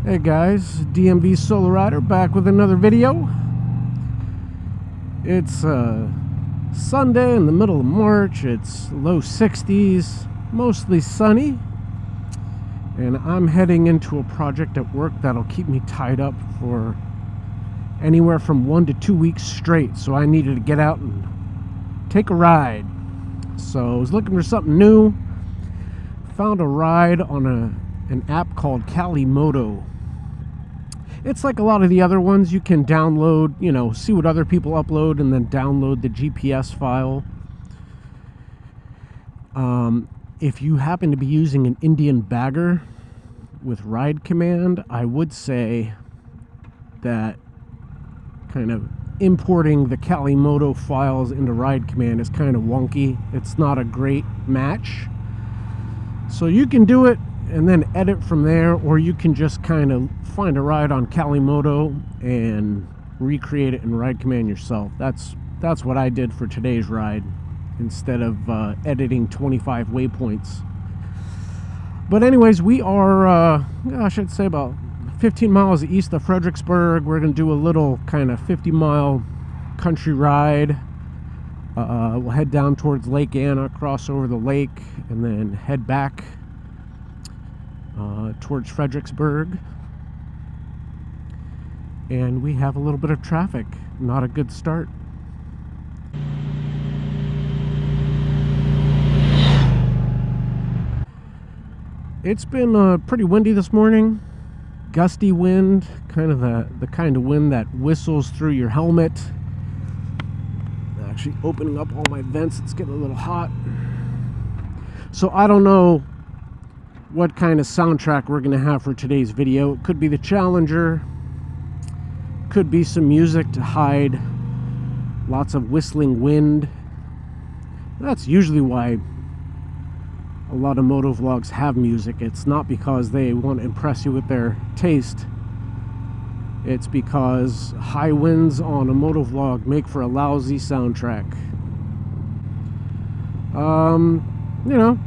Hey guys, DMV SoloRider back with another video. It's Sunday in the middle of March. It's low 60s, mostly sunny, and I'm heading into a project at work that'll keep me tied up for anywhere from 1 to 2 weeks straight. So I needed to get out and take a ride. So I was looking for something new. Found a ride on an app called Moto. It's like a lot of the other ones. You can download, see what other people upload and then download the GPS file. If you happen to be using an Indian bagger with Ride Command, I would say that kind of importing the Moto files into Ride Command is kind of wonky. It's not a great match. So you can do it and then edit from there, or you can just kind of find a ride on Moto and recreate it in Ride Command yourself. That's what I did for today's ride, instead of editing 25 waypoints. But anyways, we are, I should say about 15 miles east of Fredericksburg. We're going to do a little kind of 50-mile country ride. We'll head down towards Lake Anna, cross over the lake, and then head back towards Fredericksburg. And we have a little bit of traffic. Not a good start. It's been pretty windy this morning. Gusty wind, kind of the kind of wind that whistles through your helmet. Actually opening up all my vents, it's getting a little hot. So I don't know what kind of soundtrack we're going to have for today's video. It could be the Challenger, could be some music to hide lots of whistling wind. That's usually why a lot of motovlogs have music. It's not because they want to impress you with their taste. It's because high winds on a motovlog make for a lousy soundtrack.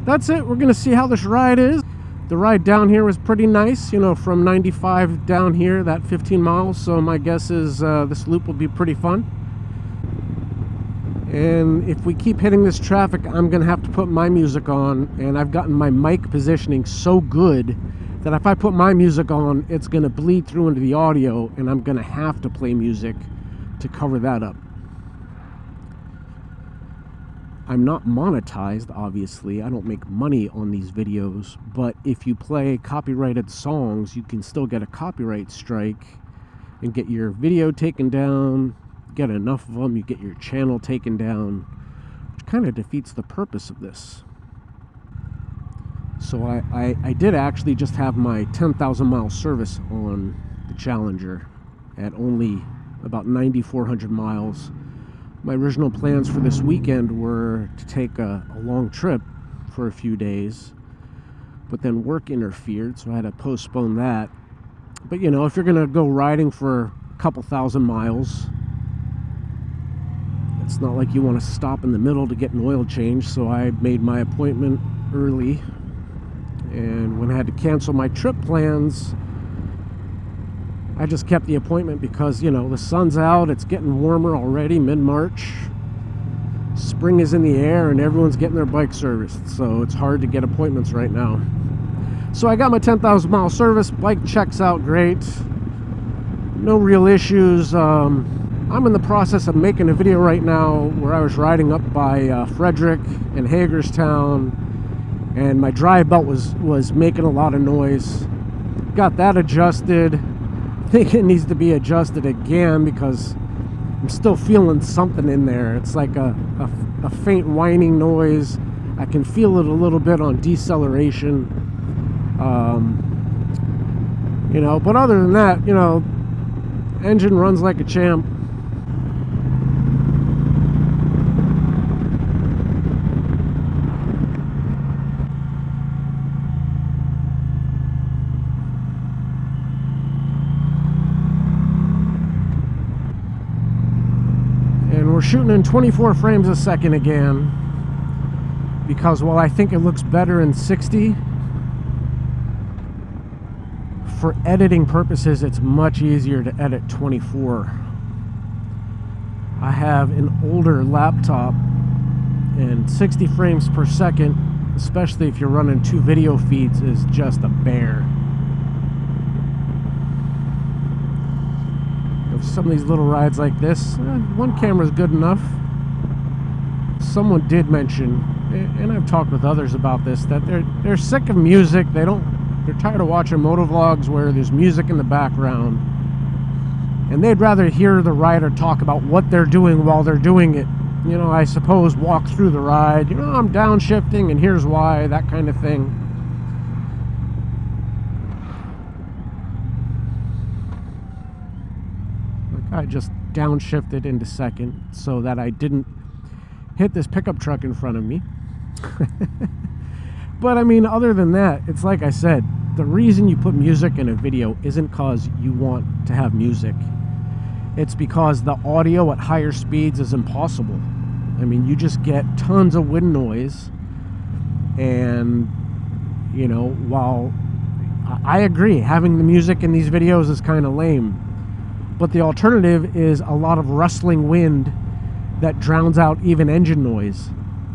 That's it. We're going to see how this ride is. The ride down here was pretty nice, from 95 down here, that 15 miles. So my guess is this loop will be pretty fun. And if we keep hitting this traffic, I'm going to have to put my music on. And I've gotten my mic positioning so good that if I put my music on, it's going to bleed through into the audio, and I'm going to have to play music to cover that up. I'm not monetized, obviously. I don't make money on these videos, but if you play copyrighted songs, you can still get a copyright strike and get your video taken down. Get enough of them, you get your channel taken down, which kind of defeats the purpose of this. So I did actually just have my 10,000 mile service on the Challenger at only about 9,400 miles. My original plans for this weekend were to take a long trip for a few days, but then work interfered, so I had to postpone that. But if you're gonna go riding for a couple thousand miles, it's not like you want to stop in the middle to get an oil change. So I made my appointment early, and when I had to cancel my trip plans, I just kept the appointment because, the sun's out, it's getting warmer already, mid-March. Spring is in the air and everyone's getting their bike serviced, so it's hard to get appointments right now. So I got my 10,000 mile service, bike checks out great. No real issues. I'm in the process of making a video right now where I was riding up by Frederick and Hagerstown, and my drive belt was making a lot of noise. Got that adjusted. I think it needs to be adjusted again because I'm still feeling something in there. It's like a faint whining noise. I can feel it a little bit on deceleration. But other than that, engine runs like a champ. We're shooting in 24 frames a second again, because while I think it looks better in 60, for editing purposes, it's much easier to edit 24. I have an older laptop, and 60 frames per second, especially if you're running 2 video feeds, is just a bear. If some of these little rides like this, one camera's good enough. Someone did mention, and I've talked with others about this, that they're sick of music. They're tired of watching motovlogs where there's music in the background, and they'd rather hear the rider talk about what they're doing while they're doing it. You know, I suppose walk through the ride, you know, I'm downshifting and here's why, that kind of thing. Like, I just downshifted into second so that I didn't hit this pickup truck in front of me. But I mean, other than that, it's like I said, the reason you put music in a video isn't because you want to have music. It's because the audio at higher speeds is impossible. I mean, you just get tons of wind noise. And, you know, while I agree, having the music in these videos is kind of lame, but the alternative is a lot of rustling wind that drowns out even engine noise,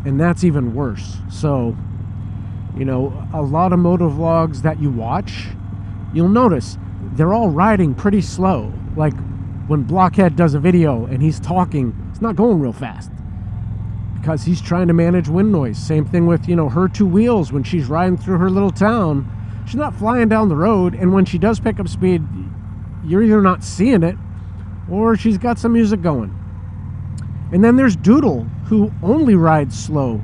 and that's even worse. So, you know, a lot of motovlogs that you watch, you'll notice they're all riding pretty slow. Like when Blockhead does a video and he's talking, it's not going real fast because he's trying to manage wind noise. Same thing with, you know, her 2 wheels when she's riding through her little town. She's not flying down the road, and when she does pick up speed, you're either not seeing it or she's got some music going. And then there's Doodle, who only rides slow.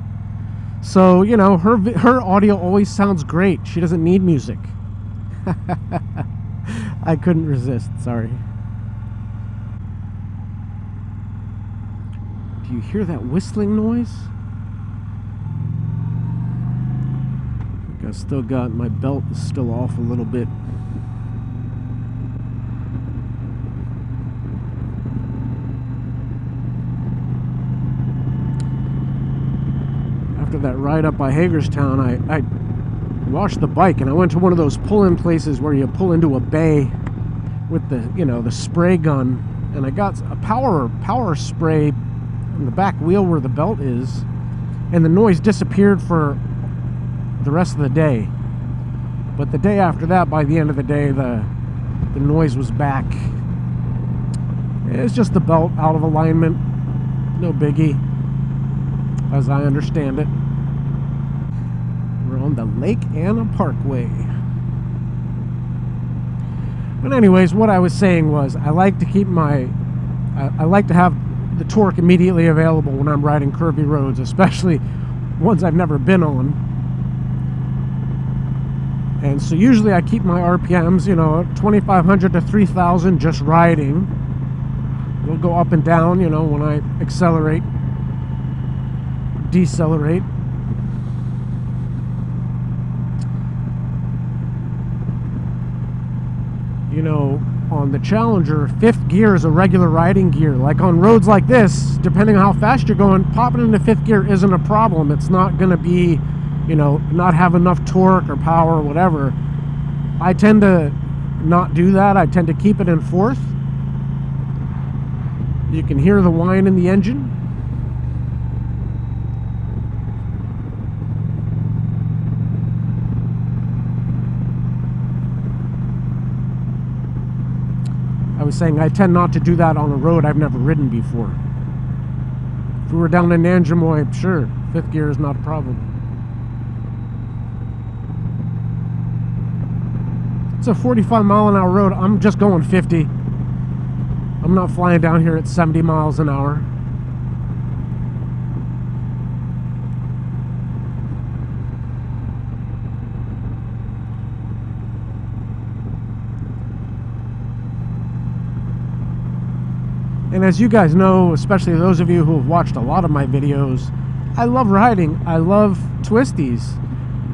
So, you know, her audio always sounds great. She doesn't need music. I couldn't resist, sorry. Do you hear that whistling noise? I think I still got, my belt is still off a little bit. After that ride up by Hagerstown, I washed the bike and I went to one of those pull-in places where you pull into a bay with the, you know, the spray gun, and I got a power spray in the back wheel where the belt is, and the noise disappeared for the rest of the day. But the day after that, by the end of the day, the noise was back. It's just the belt out of alignment, no biggie, as I understand it. We're on the Lake Anna Parkway. But anyways, what I was saying was, I like to keep I like to have the torque immediately available when I'm riding curvy roads, especially ones I've never been on. And so usually I keep my RPMs, you know, 2,500 to 3,000 just riding. It'll go up and down, you know, when I accelerate, decelerate. You know, on the Challenger, 5th gear is a regular riding gear. Like on roads like this, depending on how fast you're going, popping into 5th gear isn't a problem. It's not going to be, you know, not have enough torque or power or whatever. I tend to not do that. I tend to keep it in 4th. You can hear the whine in the engine. I was saying I tend not to do that on a road I've never ridden before. If we were down in Nanjamoy, sure, 5th gear is not a problem. It's a 45-mile-an-hour road. I'm just going 50. I'm not flying down here at 70 miles an hour. And as you guys know, especially those of you who have watched a lot of my videos, I love riding. I love twisties.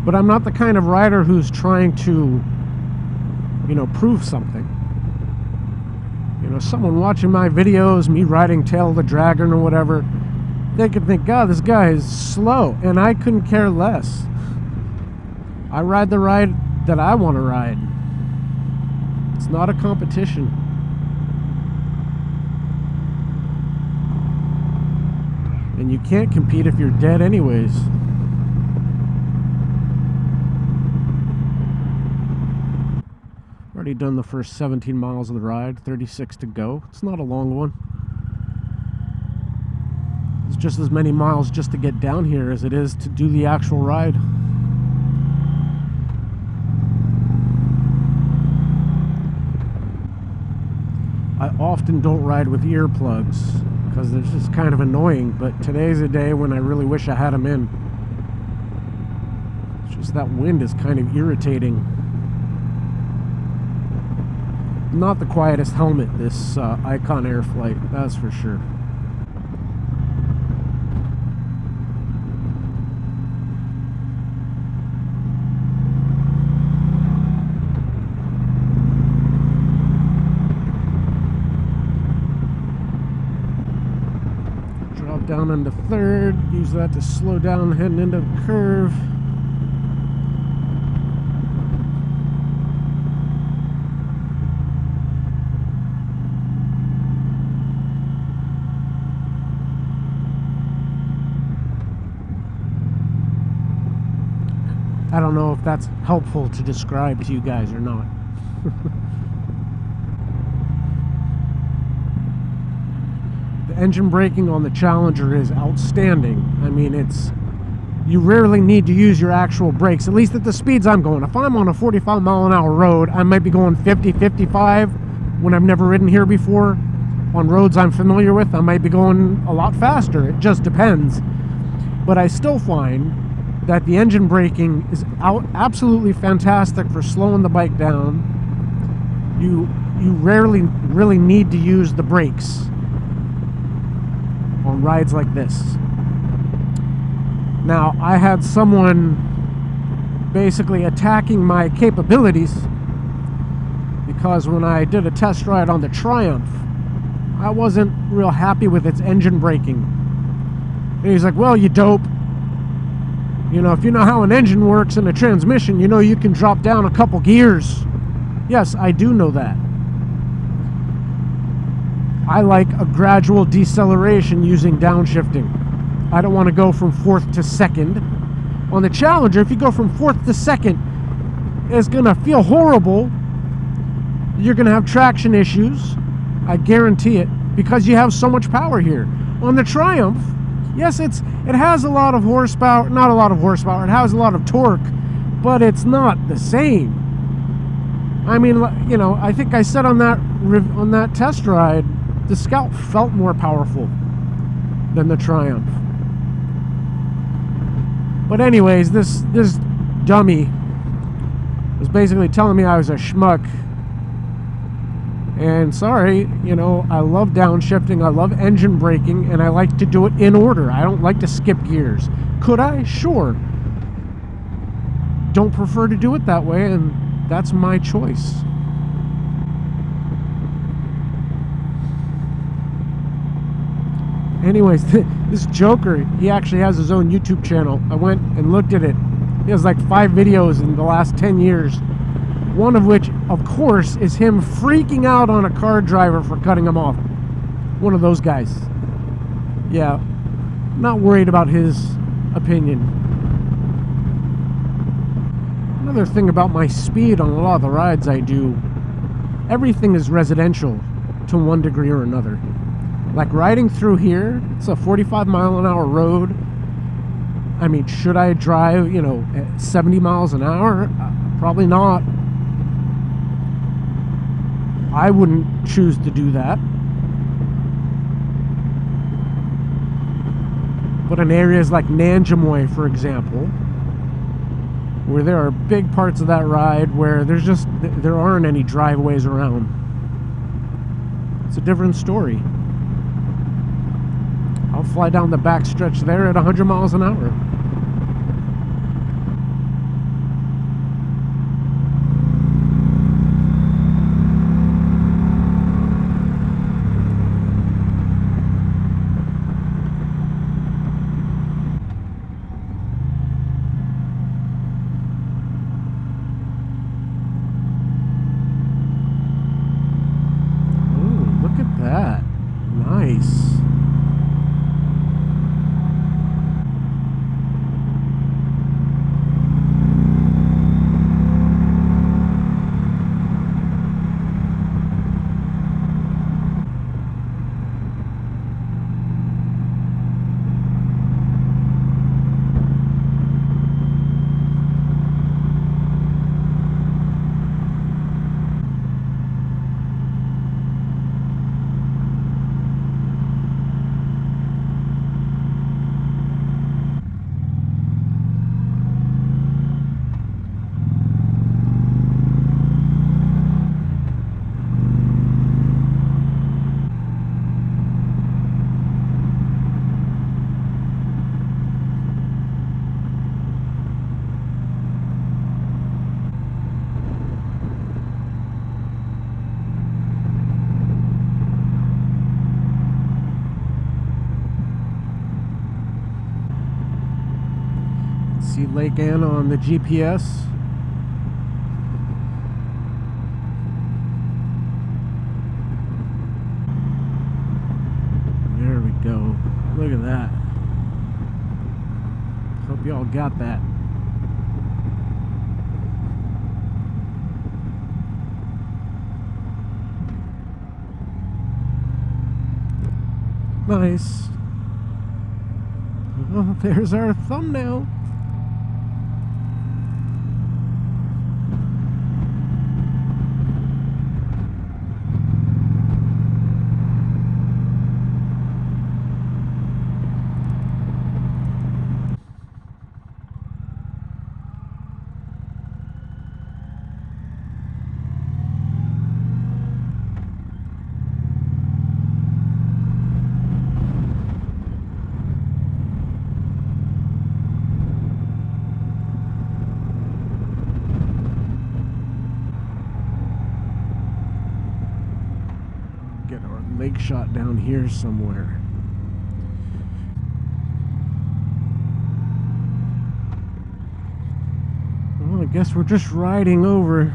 But I'm not the kind of rider who's trying to, you know, prove something. You know, someone watching my videos, me riding Tail of the Dragon or whatever, they could think, God, this guy is slow. And I couldn't care less. I ride the ride that I want to ride. It's not a competition. And you can't compete if you're dead anyways. Already done the first 17 miles of the ride, 36 to go. It's not a long one. It's just as many miles just to get down here as it is to do the actual ride. I often don't ride with earplugs because it's just kind of annoying, but today's a day when I really wish I had them in. It's just that wind is kind of irritating. Not the quietest helmet, this Icon Air Flight, that's for sure. Drop down into third, use that to slow down heading into the curve. I don't know if that's helpful to describe to you guys or not. The engine braking on the Challenger is outstanding. I mean, you rarely need to use your actual brakes, at least at the speeds I'm going. If I'm on a 45 mile an hour road, I might be going 50, 55 when I've never ridden here before. On roads I'm familiar with, I might be going a lot faster. It just depends. But I still find that the engine braking is absolutely fantastic for slowing the bike down. You rarely really need to use the brakes on rides like this. Now, I had someone basically attacking my capabilities because when I did a test ride on the Triumph, I wasn't real happy with its engine braking. And he's like, well, you dope. You know, if you know how an engine works and a transmission, you know you can drop down a couple gears. Yes, I do know that. I like a gradual deceleration using downshifting. I don't want to go from fourth to second. On the Challenger, if you go from fourth to second, it's going to feel horrible. You're going to have traction issues. I guarantee it, because you have so much power here. On the Triumph, yes, it has a lot of horsepower, not a lot of horsepower, it has a lot of torque, but it's not the same. I mean, you know, I think I said on that test ride, the Scout felt more powerful than the Triumph. But anyways, this dummy was basically telling me I was a schmuck. And sorry, you know, I love downshifting, I love engine braking, and I like to do it in order. I don't like to skip gears. Could I? Sure. Don't prefer to do it that way, and that's my choice. Anyways, this Joker, he actually has his own YouTube channel. I went and looked at it. He has like 5 videos in the last 10 years. One of which, of course, is him freaking out on a car driver for cutting him off. One of those guys. Yeah, not worried about his opinion. Another thing about my speed on a lot of the rides I do, everything is residential to one degree or another. Like riding through here, it's a 45 mile an hour road. I mean, should I drive, you know, at 70 miles an hour? Probably not. I wouldn't choose to do that. But in areas like Nanjamoy, for example, where there are big parts of that ride where there aren't any driveways around, it's a different story. I'll fly down the back stretch there at 100 miles an hour. Lake Anna on the GPS. There we go. Look at that. Hope y'all got that. Nice. Oh, there's our thumbnail. Get our lake shot down here somewhere. Well, I guess we're just riding over.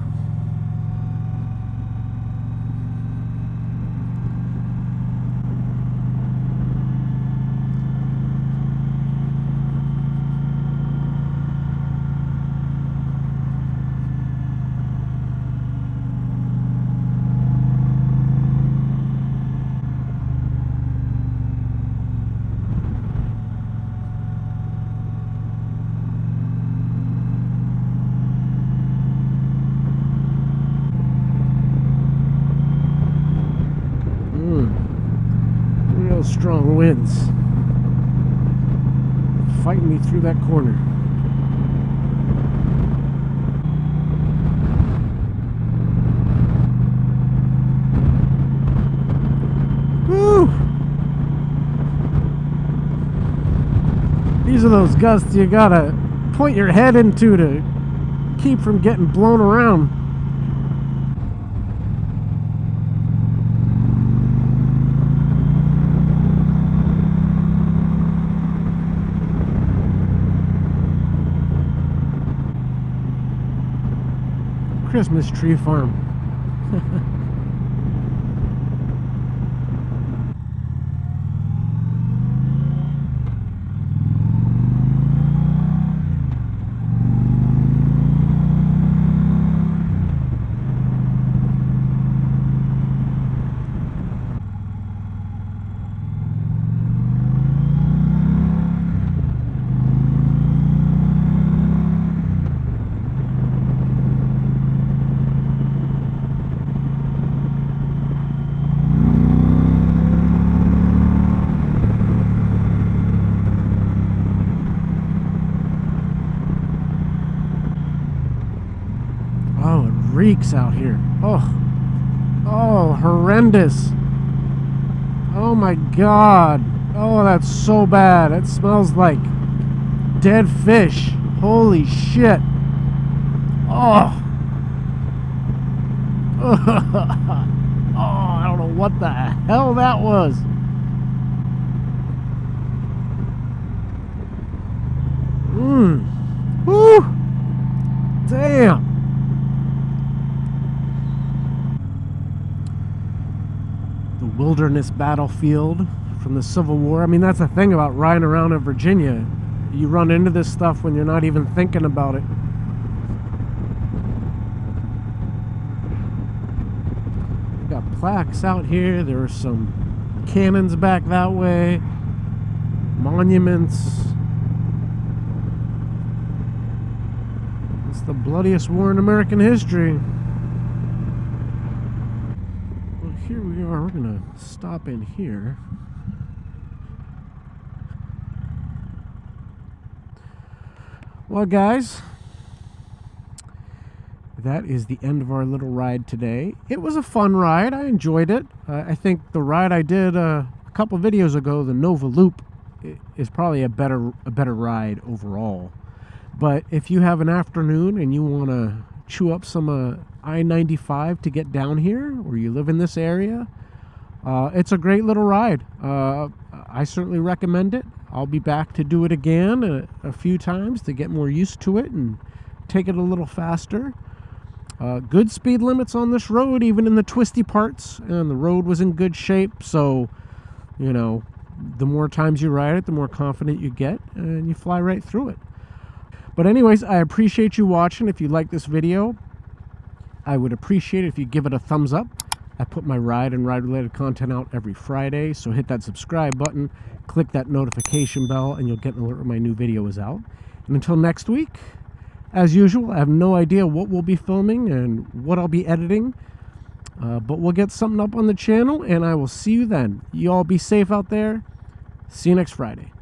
Real strong winds fighting me through that corner. Woo! These are those gusts you gotta point your head into to keep from getting blown around. Christmas tree farm. Oh, it reeks out here. Oh, horrendous. Oh my God. Oh, that's so bad. It smells like dead fish. Holy shit. Oh. Oh, I don't know what the hell that was. Woo. Damn. The wilderness battlefield from the Civil War. I mean, that's the thing about riding around in Virginia. You run into this stuff when you're not even thinking about it. Got plaques out here. There are some cannons back that way. Monuments. It's the bloodiest war in American history. Well, here we are. We're gonna stop in here. Well, guys, that is the end of our little ride today. It was a fun ride. I enjoyed it. I think the ride I did a couple videos ago, the Nova Loop, is probably a better ride overall. But if you have an afternoon and you want to chew up some I-95 to get down here, or you live in this area, it's a great little ride. I certainly recommend it. I'll be back to do it again a few times to get more used to it and take it a little faster. Good speed limits on this road, even in the twisty parts, and the road was in good shape, so, you know, the more times you ride it, the more confident you get, and you fly right through it. But anyways, I appreciate you watching. If you like this video, I would appreciate it if you give it a thumbs up. I put my ride and ride-related content out every Friday, so hit that subscribe button, click that notification bell, and you'll get an alert when my new video is out. And until next week, as usual, I have no idea what we'll be filming and what I'll be editing, but we'll get something up on the channel, and I will see you then. You all be safe out there. See you next Friday.